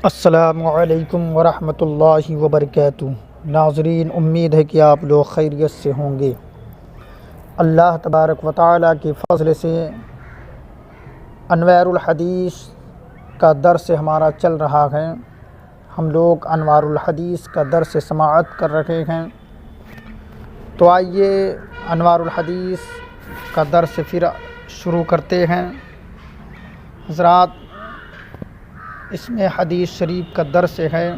السلام علیکم ورحمۃ اللہ وبرکاتہ۔ ناظرین، امید ہے کہ آپ لوگ خیریت سے ہوں گے۔ اللہ تبارک و تعالیٰ کے فضل سے انوار الحدیث کا درس ہمارا چل رہا ہے۔ ہم لوگ انوار الحدیث کا درس سماعت کر رہے ہیں، تو آئیے انوار الحدیث کا درس پھر شروع کرتے ہیں۔ حضرات، اس میں حدیث شریف کا درس ہے،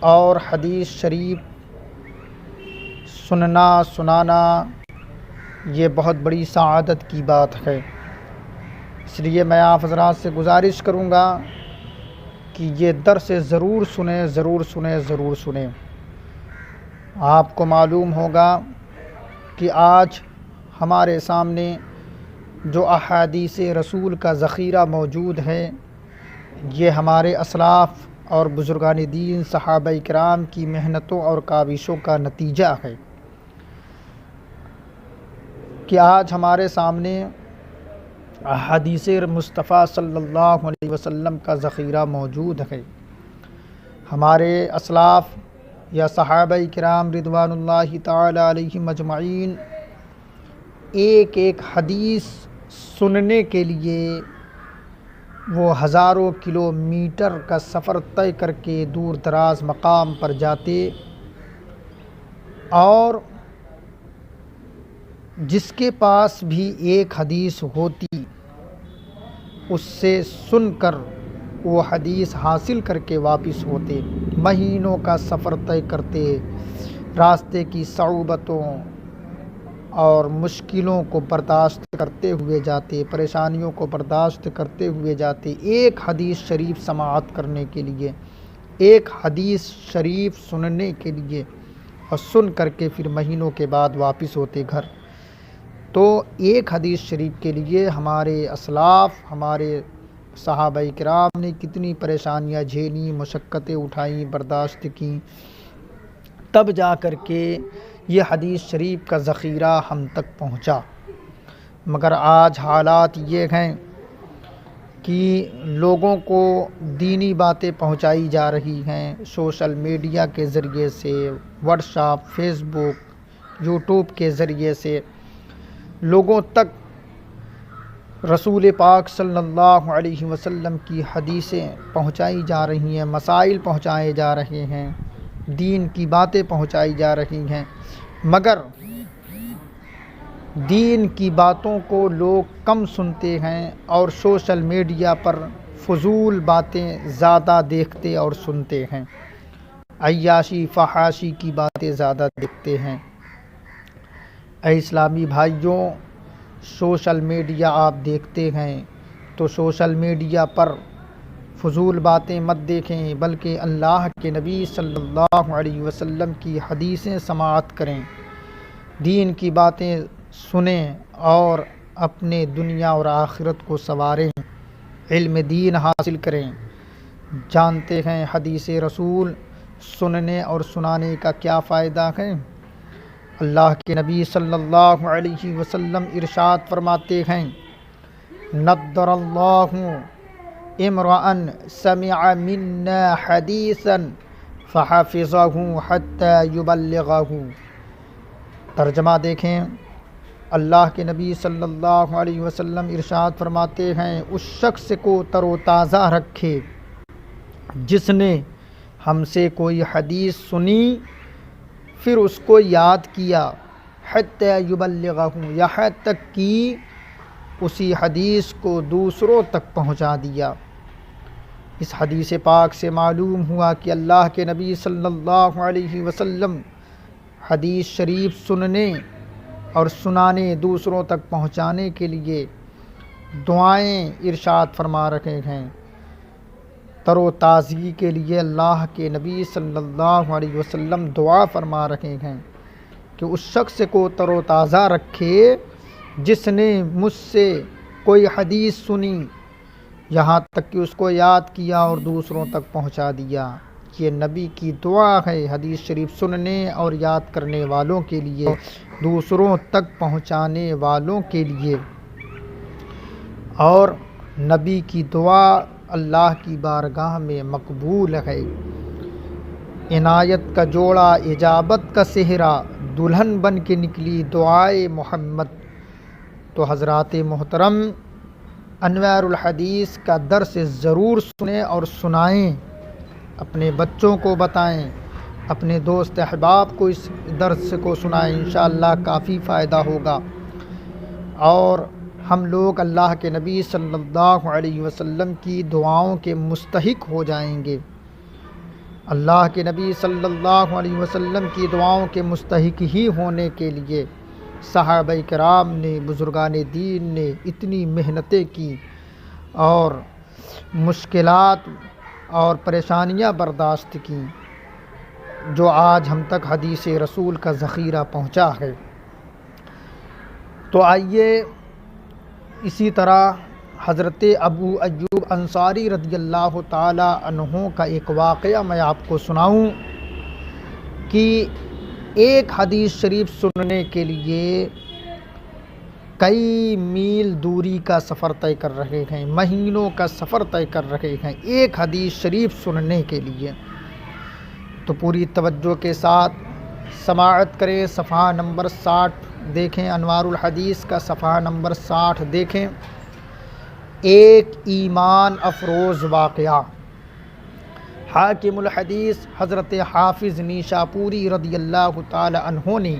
اور حدیث شریف سنانا یہ بہت بڑی سعادت کی بات ہے۔ اس لیے میں آپ حضرات سے گزارش کروں گا کہ یہ درس ضرور سنیں۔ آپ کو معلوم ہوگا کہ آج ہمارے سامنے جو احادیث رسول کا ذخیرہ موجود ہے، یہ ہمارے اسلاف اور بزرگان دین صحابہ کرام کی محنتوں اور کاوشوں کا نتیجہ ہے کہ آج ہمارے سامنے احادیث مصطفیٰ صلی اللہ علیہ وسلم کا ذخیرہ موجود ہے۔ ہمارے اسلاف یا صحابہ کرام رضوان اللہ تعالی علیہم اجمعین ایک ایک حدیث سننے کے لیے وہ ہزاروں کلومیٹر کا سفر طے کر کے دور دراز مقام پر جاتے، اور جس کے پاس بھی ایک حدیث ہوتی اس سے سن کر وہ حدیث حاصل کر کے واپس ہوتے۔ مہینوں کا سفر طے کرتے، راستے کی صعوبتوں اور مشکلوں کو برداشت کرتے ہوئے جاتے، پریشانیوں کو برداشت کرتے ہوئے جاتے، ایک حدیث شریف سماعت کرنے کے لیے، ایک حدیث شریف سننے کے لیے، اور سن کر کے پھر مہینوں کے بعد واپس ہوتے گھر۔ تو ایک حدیث شریف کے لیے ہمارے اسلاف، ہمارے صحابہ کرام نے کتنی پریشانیاں جھیلیں، مشقتیں اٹھائیں، برداشت کیں، تب جا کر کے یہ حدیث شریف کا ذخیرہ ہم تک پہنچا۔ مگر آج حالات یہ ہیں کہ لوگوں کو دینی باتیں پہنچائی جا رہی ہیں سوشل میڈیا کے ذریعے سے، واٹس ایپ، فیس بک، یوٹیوب کے ذریعے سے لوگوں تک رسول پاک صلی اللہ علیہ وسلم کی حدیثیں پہنچائی جا رہی ہیں، مسائل پہنچائے جا رہے ہیں، دین کی باتیں پہنچائی جا رہی ہیں، مگر دین کی باتوں کو لوگ کم سنتے ہیں اور سوشل میڈیا پر فضول باتیں زیادہ دیکھتے اور سنتے ہیں، عیاشی فحاشی کی باتیں زیادہ دیکھتے ہیں۔ اے اسلامی بھائیوں، سوشل میڈیا آپ دیکھتے ہیں تو سوشل میڈیا پر فضول باتیں مت دیکھیں، بلکہ اللہ کے نبی صلی اللہ علیہ وسلم کی حدیثیں سماعت کریں، دین کی باتیں سنیں اور اپنے دنیا اور آخرت کو سنواریں، علم دین حاصل کریں۔ جانتے ہیں حدیث رسول سننے اور سنانے کا کیا فائدہ ہے؟ اللہ کے نبی صلی اللہ علیہ وسلم ارشاد فرماتے ہیں، نضر اللہ امرأ سمع منا حدیثا فحفظہ حتی یبلغہ۔ ترجمہ دیکھیں، اللہ کے نبی صلی اللہ علیہ وسلم ارشاد فرماتے ہیں، اس شخص کو تر و تازہ رکھے جس نے ہم سے کوئی حدیث سنی، پھر اس کو یاد کیا، حتی یبلغہ، یہاں تک کہ اسی حدیث کو دوسروں تک پہنچا دیا۔ اس حدیث پاک سے معلوم ہوا کہ اللہ کے نبی صلی اللہ علیہ وسلم حدیث شریف سننے اور سنانے، دوسروں تک پہنچانے کے لیے دعائیں ارشاد فرما رہے ہیں۔ تر و تازگی کے لیے اللہ کے نبی صلی اللہ علیہ وسلم دعا فرما رہے ہیں کہ اس شخص کو تر و تازہ رکھے جس نے مجھ سے کوئی حدیث سنی، یہاں تک کہ اس کو یاد کیا اور دوسروں تک پہنچا دیا۔ یہ نبی کی دعا ہے حدیث شریف سننے اور یاد کرنے والوں کے لیے، دوسروں تک پہنچانے والوں کے لیے۔ اور نبی کی دعا اللہ کی بارگاہ میں مقبول ہے۔ عنایت کا جوڑا اجابت کا صحرا، دلہن بن کے نکلی دعائے محمد۔ تو حضرات محترم، انوار الحدیث کا درس ضرور سنیں اور سنائیں، اپنے بچوں کو بتائیں، اپنے دوست احباب کو اس درس کو سنائیں، انشاءاللہ کافی فائدہ ہوگا، اور ہم لوگ اللہ کے نبی صلی اللہ علیہ وسلم کی دعاؤں کے مستحق ہو جائیں گے۔ اللہ کے نبی صلی اللہ علیہ وسلم کی دعاؤں کے مستحق ہی ہونے کے لیے صحابہ کرام نے، بزرگان دین نے اتنی محنتیں کی اور مشکلات اور پریشانیاں برداشت کیں، جو آج ہم تک حدیث رسول کا ذخیرہ پہنچا ہے۔ تو آئیے اسی طرح حضرت ابو ایوب انصاری رضی اللہ تعالی عنہ کا ایک واقعہ میں آپ کو سناؤں کہ ایک حدیث شریف سننے کے لیے کئی میل دوری کا سفر طے کر رہے ہیں، مہینوں کا سفر طے کر رہے ہیں ایک حدیث شریف سننے کے لیے۔ تو پوری توجہ کے ساتھ سماعت کریں، صفحہ نمبر 60 دیکھیں، انوار الحدیث کا صفحہ نمبر 60 دیکھیں۔ ایک ایمان افروز واقعہ۔ حاکم الحدیث حضرت حافظ نیشاپوری رضی اللہ تعالی عنہ نے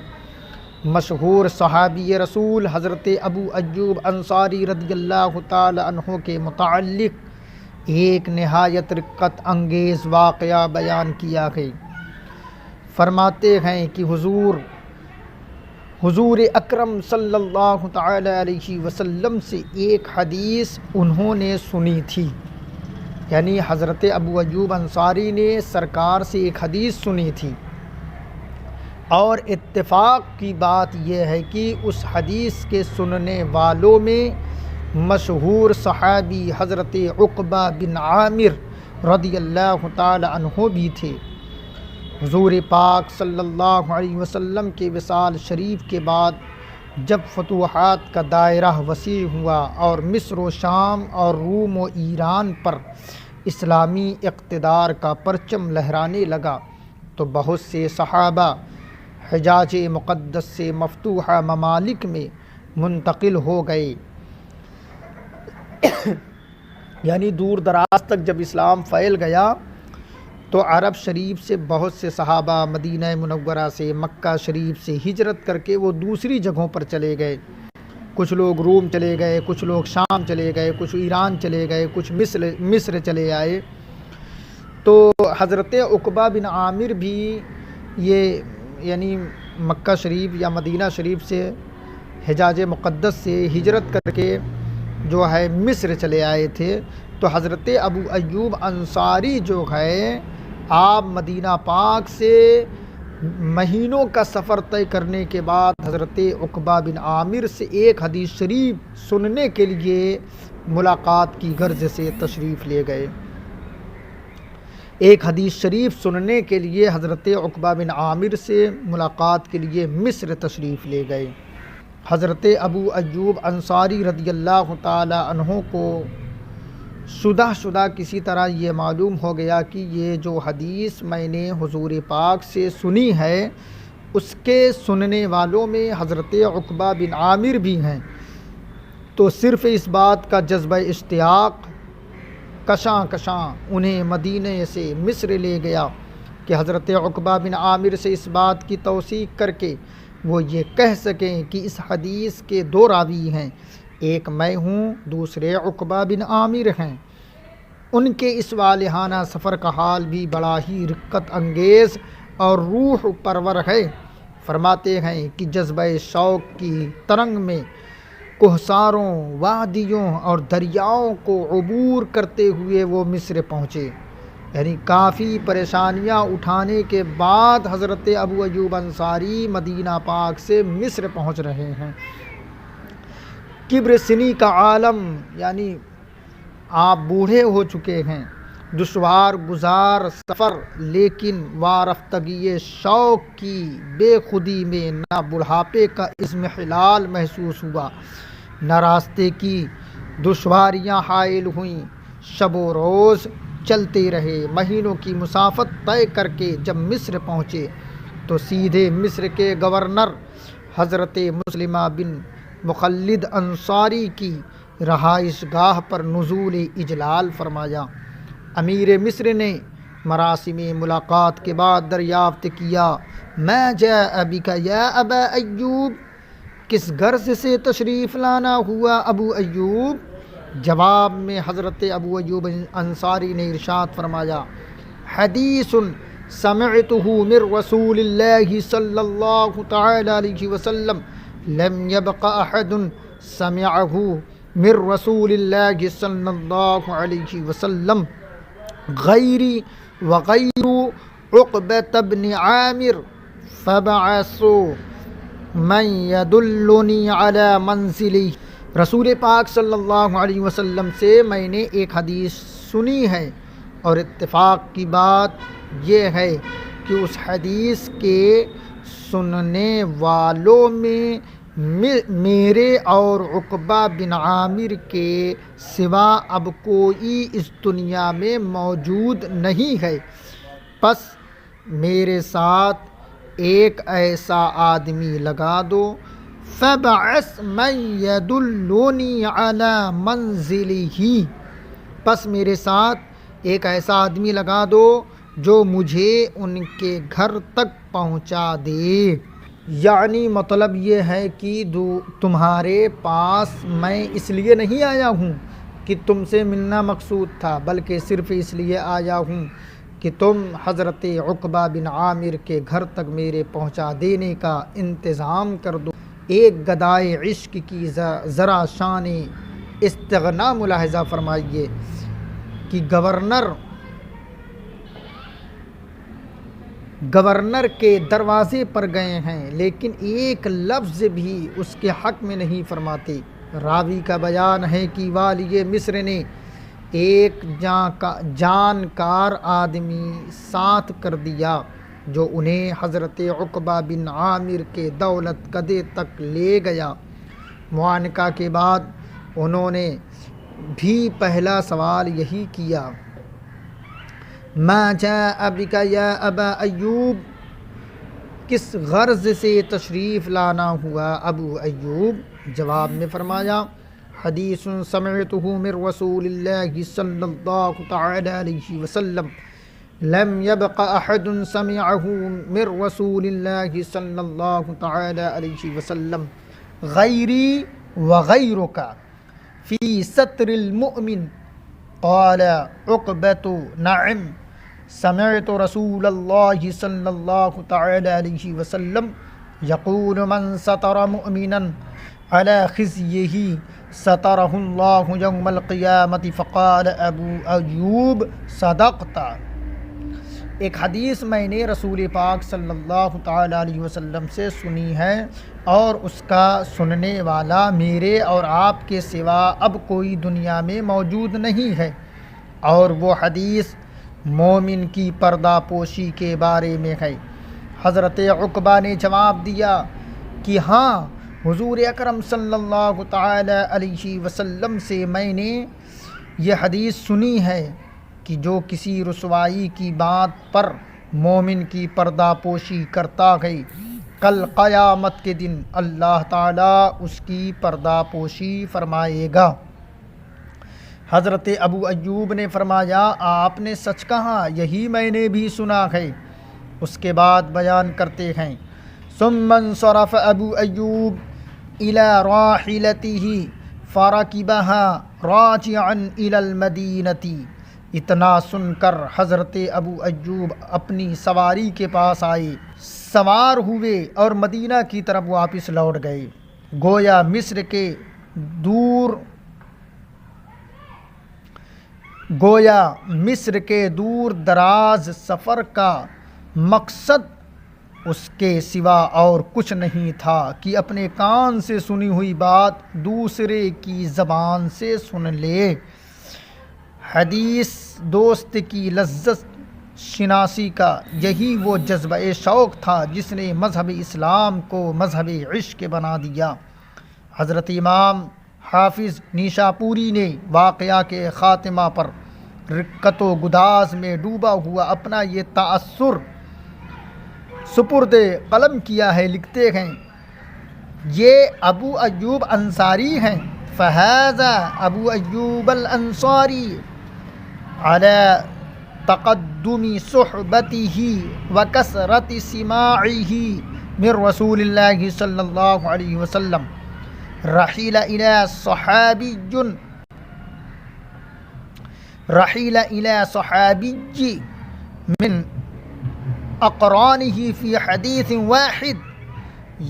مشہور صحابی رسول حضرت ابو ایوب انصاری رضی اللہ تعالی عنہ کے متعلق ایک نہایت رقت انگیز واقعہ بیان کیا ہے۔ فرماتے ہیں کہ حضور اکرم صلی اللہ تعالی علیہ وسلم سے ایک حدیث انہوں نے سنی تھی، یعنی حضرت ابو ایوب انصاری نے سرکار سے ایک حدیث سنی تھی، اور اتفاق کی بات یہ ہے کہ اس حدیث کے سننے والوں میں مشہور صحابی حضرت عقبہ بن عامر رضی اللہ تعالی عنہ بھی تھے۔ حضور پاک صلی اللہ علیہ وسلم کے وصال شریف کے بعد جب فتوحات کا دائرہ وسیع ہوا اور مصر و شام اور روم و ایران پر اسلامی اقتدار کا پرچم لہرانے لگا، تو بہت سے صحابہ حجاز مقدس سے مفتوحہ ممالک میں منتقل ہو گئے، یعنی دور دراز تک جب اسلام پھیل گیا تو عرب شریف سے بہت سے صحابہ مدینہ منورہ سے، مکہ شریف سے ہجرت کر کے وہ دوسری جگہوں پر چلے گئے۔ کچھ لوگ روم چلے گئے، کچھ لوگ شام چلے گئے، کچھ ایران چلے گئے، کچھ مصر چلے آئے۔ تو حضرت عقبہ بن عامر بھی یہ یعنی مکہ شریف یا مدینہ شریف سے، حجاز مقدس سے ہجرت کر کے جو ہے مصر چلے آئے تھے۔ تو حضرت ابو ایوب انصاری جو ہے، آپ مدینہ پاک سے مہینوں کا سفر طے کرنے کے بعد حضرت عقبہ بن عامر سے ایک حدیث شریف سننے کے لیے ملاقات کی غرض سے تشریف لے گئے۔ ایک حدیث شریف سننے کے لیے حضرت عقبہ بن عامر سے ملاقات کے لیے مصر تشریف لے گئے۔ حضرت ابو ایوب انصاری رضی اللہ تعالی عنہ کو شدہ کسی طرح یہ معلوم ہو گیا کہ یہ جو حدیث میں نے حضور پاک سے سنی ہے، اس کے سننے والوں میں حضرت عقبہ بن عامر بھی ہیں۔ تو صرف اس بات کا جذبہ اشتیاق کشاں انہیں مدینہ سے مصر لے گیا کہ حضرت عقبہ بن عامر سے اس بات کی توثیق کر کے وہ یہ کہہ سکیں کہ اس حدیث کے دو راوی ہیں، ایک میں ہوں، دوسرے عقبہ بن عامر ہیں۔ ان کے اس والہانہ سفر کا حال بھی بڑا ہی رقت انگیز اور روح پرور ہے۔ فرماتے ہیں کہ جذبہ شوق کی ترنگ میں کوہساروں، وادیوں اور دریاؤں کو عبور کرتے ہوئے وہ مصر پہنچے، یعنی کافی پریشانیاں اٹھانے کے بعد حضرت ابو ایوب انصاری مدینہ پاک سے مصر پہنچ رہے ہیں۔ کبر سنی کا عالم، یعنی آپ بوڑھے ہو چکے ہیں، دشوار گزار سفر، لیکن وارفتگی شوق کی بے خودی میں نہ بڑھاپے کا اضمحلال محسوس ہوا، نہ راستے کی دشواریاں حائل ہوئیں۔ شب و روز چلتے رہے۔ مہینوں کی مسافت طے کر کے جب مصر پہنچے تو سیدھے مصر کے گورنر حضرت مسلمہ بن مخلد انصاری کی رہائش گاہ پر نزول اجلال فرمایا۔ امیر مصر نے مراسم ملاقات کے بعد دریافت کیا، ما جاء بک یا ابا ایوب، کس غرض سے تشریف لانا ہوا ابو ایوب؟ جواب میں حضرت ابو ایوب انصاری نے ارشاد فرمایا، حدیث سمعتہ من رسول اللہ صلی اللہ تعالی علیہ وسلم لم يبق احد سمعہ من رسول اللہ صلی اللہ علیہ وسلم غیری وغیر عقبۃ بن عامر فبعثوا من يدلنی علی منزلی۔ رسول پاک صلی اللہ علیہ وسلم سے میں نے ایک حدیث سنی ہے، اور اتفاق کی بات یہ ہے کہ اس حدیث کے سننے والوں میں میرے اور عقبہ بن عامر کے سوا اب کوئی اس دنیا میں موجود نہیں ہے، پس میرے ساتھ ایک ایسا آدمی لگا دو، فبعث من یدلنی علی منزلہ، پس میرے ساتھ ایک ایسا آدمی لگا دو جو مجھے ان کے گھر تک پہنچا دے۔ یعنی مطلب یہ ہے کہ تمہارے پاس میں اس لیے نہیں آیا ہوں کہ تم سے ملنا مقصود تھا، بلکہ صرف اس لیے آیا ہوں کہ تم حضرت عقبہ بن عامر کے گھر تک میرے پہنچا دینے کا انتظام کر دو۔ ایک گدائے عشق کی ذرا شان استغنا ملاحظہ فرمائیے کہ گورنر کے دروازے پر گئے ہیں لیکن ایک لفظ بھی اس کے حق میں نہیں فرماتے۔ راوی کا بیان ہے کہ والی مصر نے ایک جانکار آدمی ساتھ کر دیا جو انہیں حضرت عقبہ بن عامر کے دولت کدے تک لے گیا۔ معانقہ کے بعد انہوں نے بھی پہلا سوال یہی کیا، ما جاء بک یا ابا ایوب، کس غرض سے تشریف لانا ہوا ابو ایوب؟ جواب میں فرمایا، حدیث سمعتہ من رسول اللہ صلی اللہ تعالی علیہ وسلم لم يبق احد سمعہ من رسول اللہ صلی اللہ تعالی علیہ وسلم غیری وغیرک فی ستر المؤمن۔ قال عقبۃ نعم سمعت رسول اللہ صلی اللہ تعالی علیہ وسلم یقول من ستر مؤمنا علی خزیہ سترہ اللہ یوم القیامۃ۔ فقال ابو ایوب صدقت۔ ایک حدیث میں نے رسول پاک صلی اللہ تعالی علیہ وسلم سے سنی ہے، اور اس کا سننے والا میرے اور آپ کے سوا اب کوئی دنیا میں موجود نہیں ہے، اور وہ حدیث مومن کی پردہ پوشی کے بارے میں ہے۔ حضرت عقبہ نے جواب دیا کہ ہاں، حضور اکرم صلی اللہ تعالی علیہ وسلم سے میں نے یہ حدیث سنی ہے کہ جو کسی رسوائی کی بات پر مومن کی پردہ پوشی کرتا ہے، کل قیامت کے دن اللہ تعالیٰ اس کی پردہ پوشی فرمائے گا۔ حضرت ابو ایوب نے فرمایا، آپ نے سچ کہا، یہی میں نے بھی سنا ہے۔ اس کے بعد بیان کرتے ہیں، ثم انصرف ابو ایوب الی راحلتہ فرکبها راجعا الی المدینۃ۔ اتنا سن کر حضرت ابو ایوب اپنی سواری کے پاس آئے، سوار ہوئے اور مدینہ کی طرف واپس لوٹ گئے۔ گویا مصر کے دور دراز سفر کا مقصد اس کے سوا اور کچھ نہیں تھا کہ اپنے کان سے سنی ہوئی بات دوسرے کی زبان سے سن لے۔ حدیث دوست کی لذت شناسی کا یہی وہ جذبہ شوق تھا جس نے مذہب اسلام کو مذہب عشق بنا دیا۔ حضرت امام حافظ نیشاپوری نے واقعہ کے خاتمہ پر رقت و گداز میں ڈوبا ہوا اپنا یہ تأثر سپرد قلم کیا ہے. لکھتے ہیں یہ ابو ایوب انصاری ہیں. فہذا ابو ایوب الانصاری علی تقدم صحبته وکثرت سماعه من رسول اللہ صلی اللہ علیہ وسلم رحل إلى صحابی من اقرانه فی حدیث واحد.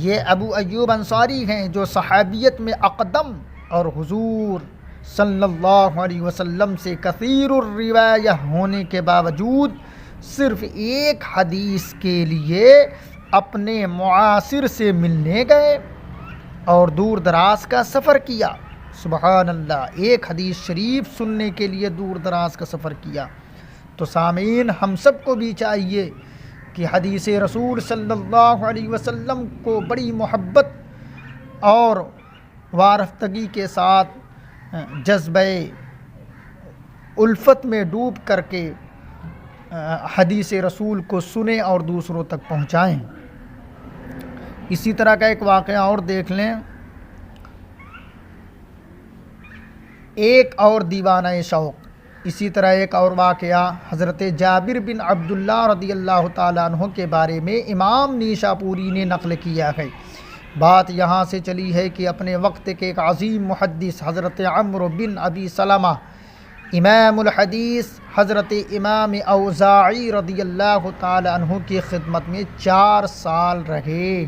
یہ ابو ایوب انصاری ہیں جو صحابیت میں اقدم اور حضور صلی اللہ علیہ وسلم سے کثیر الروایہ ہونے کے باوجود صرف ایک حدیث کے لیے اپنے معاصر سے ملنے گئے اور دور دراز کا سفر کیا. سبحان اللہ، ایک حدیث شریف سننے کے لیے دور دراز کا سفر کیا. تو سامعین، ہم سب کو بھی چاہیے کہ حدیث رسول صلی اللہ علیہ وسلم کو بڑی محبت اور وارفتگی کے ساتھ جذبہ الفت میں ڈوب کر کے حدیث رسول کو سنیں اور دوسروں تک پہنچائیں. اسی طرح کا ایک واقعہ اور دیکھ لیں. ایک اور دیوانہ شوق. اسی طرح ایک اور واقعہ حضرت جابر بن عبداللہ رضی اللہ تعالیٰ عنہ کے بارے میں امام نیشاپوری نے نقل کیا ہے. بات یہاں سے چلی ہے کہ اپنے وقت کے ایک عظیم محدث حضرت عمرو بن ابی سلمہ امام الحدیث حضرت امام اوزاعی رضی اللہ تعالیٰ عنہ کی خدمت میں 4 سال رہے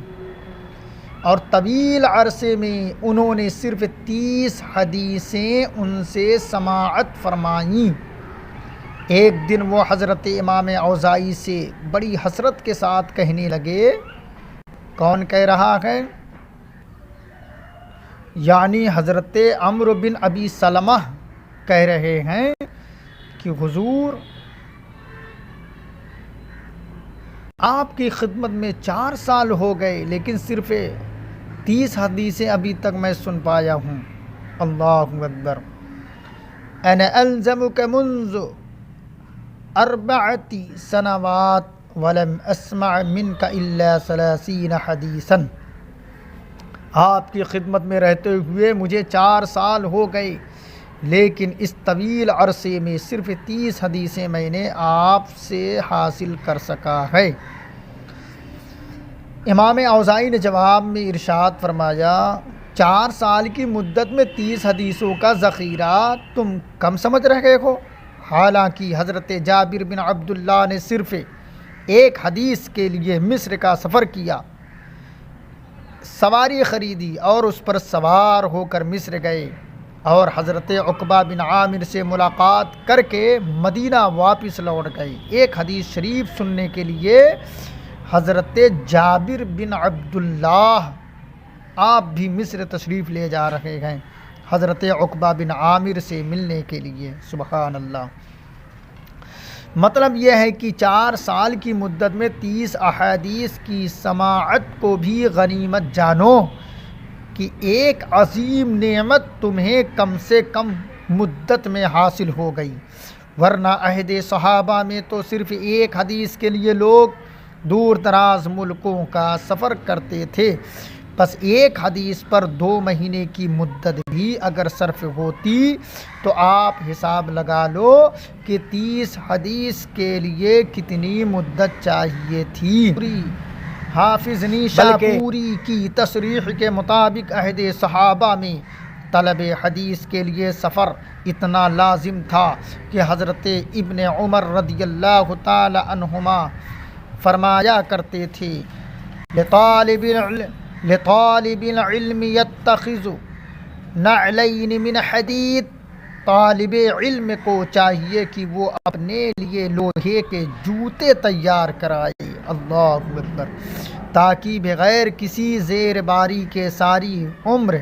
اور طویل عرصے میں انہوں نے صرف 30 حدیثیں ان سے سماعت فرمائیں. ایک دن وہ حضرت امام اوزاعی سے بڑی حسرت کے ساتھ کہنے لگے. کون کہہ رہا ہے؟ یعنی حضرت عمرو بن ابی سلمہ کہہ رہے ہیں کہ حضور، آپ کی خدمت میں 4 سال ہو گئے لیکن صرف 30 حدیثیں ابھی تک میں سن پایا ہوں. اللہ اکبر. انا الزمک منذ 4 سنوات ولم اسمع منک الا 30 حدیثا. آپ کی خدمت میں رہتے ہوئے مجھے 4 سال ہو گئے لیکن اس طویل عرصے میں صرف 30 حدیثیں میں نے آپ سے حاصل کر سکا ہے. امام اوزاعی نے جواب میں ارشاد فرمایا، 4 سال کی مدت میں 30 حدیثوں کا ذخیرہ تم کم سمجھ رہے ہو. حالانکہ حضرت جابر بن عبداللہ نے صرف ایک حدیث کے لیے مصر کا سفر کیا، سواری خریدی اور اس پر سوار ہو کر مصر گئے اور حضرت عقبہ بن عامر سے ملاقات کر کے مدینہ واپس لوٹ گئے. ایک حدیث شریف سننے کے لیے حضرت جابر بن عبداللہ آپ بھی مصر تشریف لے جا رہے ہیں حضرت عقبہ بن عامر سے ملنے کے لیے. سبحان اللہ. مطلب یہ ہے کہ 4 سال کی مدت میں 30 احادیث کی سماعت کو بھی غنیمت جانو کہ ایک عظیم نعمت تمہیں کم سے کم مدت میں حاصل ہو گئی. ورنہ عہد صحابہ میں تو صرف ایک حدیث کے لیے لوگ دور دراز ملکوں کا سفر کرتے تھے. بس ایک حدیث پر 2 مہینے کی مدت بھی اگر صرف ہوتی تو آپ حساب لگا لو کہ 30 حدیث کے لیے کتنی مدت چاہیے تھی. حافظ نیشاپوری کی تصریح کے مطابق عہد صحابہ میں طلب حدیث کے لیے سفر اتنا لازم تھا کہ حضرت ابن عمر رضی اللہ تعالی عنہما فرمایا کرتے تھے، لطالب العلم يتخذ نعلین من حدید. طالب علم کو چاہیے کہ وہ اپنے لیے لوہے کے جوتے تیار کرائے. اللہ اکبر. تاکہ بغیر کسی زیر باری کے ساری عمر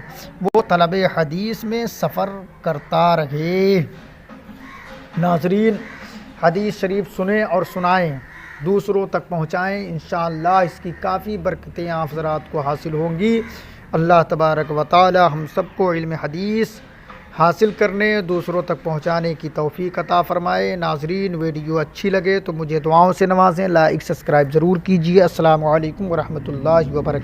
وہ طلب حدیث میں سفر کرتا رہے. ناظرین، حدیث شریف سنیں اور سنائیں، دوسروں تک پہنچائیں. انشاءاللہ اس کی کافی برکتیں آپ حضرات کو حاصل ہوں گی. اللہ تبارک و تعالی ہم سب کو علم حدیث حاصل کرنے دوسروں تک پہنچانے کی توفیق عطا فرمائے۔ ناظرین ویڈیو اچھی لگے تو مجھے دعاؤں سے نوازیں، لائک سبسکرائب ضرور کیجیے۔ السلام علیکم ورحمۃ اللہ وبرکاتہ۔